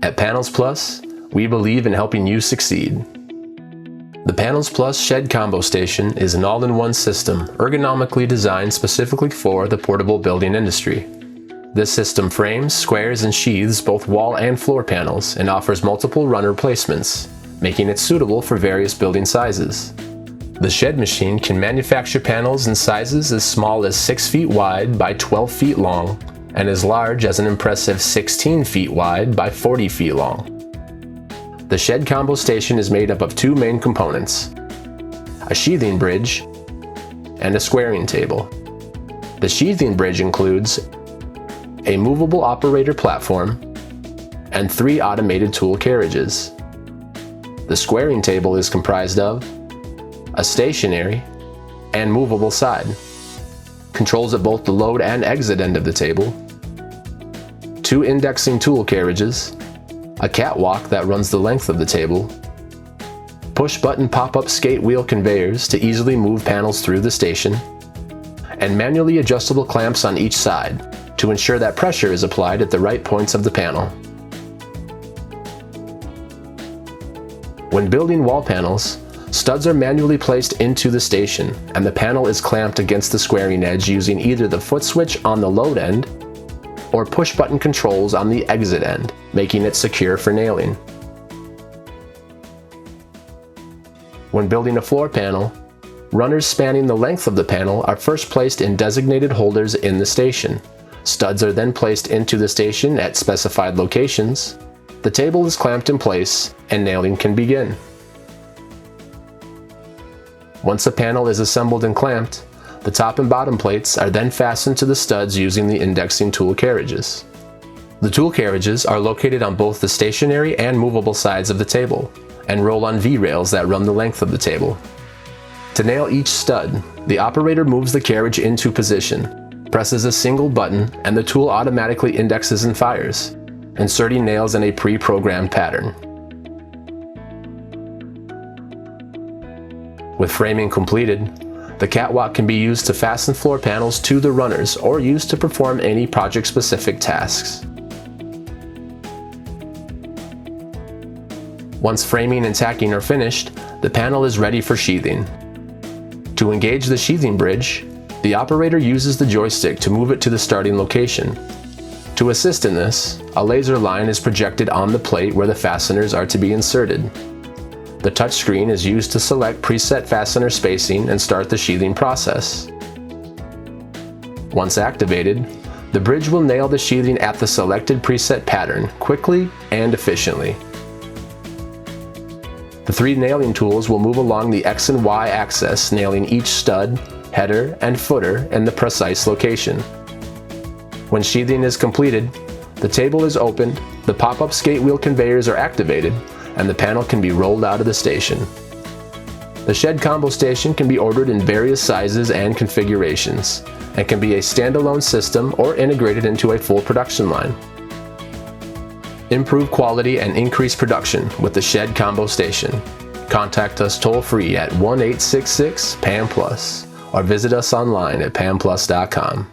At Panels Plus, we believe in helping you succeed. The Panels Plus Shed Combo Station is an all-in-one system ergonomically designed specifically for the portable building industry. This system frames, squares, and sheathes both wall and floor panels and offers multiple runner placements, making it suitable for various building sizes. The shed machine can manufacture panels in sizes as small as 6 feet wide by 12 feet long and as large as an impressive 16 feet wide by 40 feet long. The Shed Combo Station is made up of two main components: a sheathing bridge and a squaring table. The sheathing bridge includes a movable operator platform and 3 automated tool carriages. The squaring table is comprised of a stationary and movable side, controls at both the load and exit end of the table, 2 indexing tool carriages, a catwalk that runs the length of the table, push-button pop-up skate wheel conveyors to easily move panels through the station, and manually adjustable clamps on each side to ensure that pressure is applied at the right points of the panel. When building wall panels, studs are manually placed into the station, and the panel is clamped against the squaring edge using either the foot switch on the load end or push-button controls on the exit end, making it secure for nailing. When building a floor panel, runners spanning the length of the panel are first placed in designated holders in the station. Studs are then placed into the station at specified locations. The table is clamped in place, and nailing can begin. Once a panel is assembled and clamped, the top and bottom plates are then fastened to the studs using the indexing tool carriages. The tool carriages are located on both the stationary and movable sides of the table, and roll on V-rails that run the length of the table. To nail each stud, the operator moves the carriage into position, presses a single button, and the tool automatically indexes and fires, inserting nails in a pre-programmed pattern. With framing completed, the catwalk can be used to fasten floor panels to the runners or used to perform any project-specific tasks. Once framing and tacking are finished, the panel is ready for sheathing. To engage the sheathing bridge, the operator uses the joystick to move it to the starting location. To assist in this, a laser line is projected on the plate where the fasteners are to be inserted. The touchscreen is used to select preset fastener spacing and start the sheathing process. Once activated, the bridge will nail the sheathing at the selected preset pattern quickly and efficiently. The 3 nailing tools will move along the X and Y axis, nailing each stud, header, and footer in the precise location. When sheathing is completed, the table is opened, the pop-up skate wheel conveyors are activated, and the panel can be rolled out of the station. The Shed Combo Station can be ordered in various sizes and configurations, and can be a standalone system or integrated into a full production line. Improve quality and increase production with the Shed Combo Station. Contact us toll-free at 1-866-PAM-PLUS or visit us online at pamplus.com.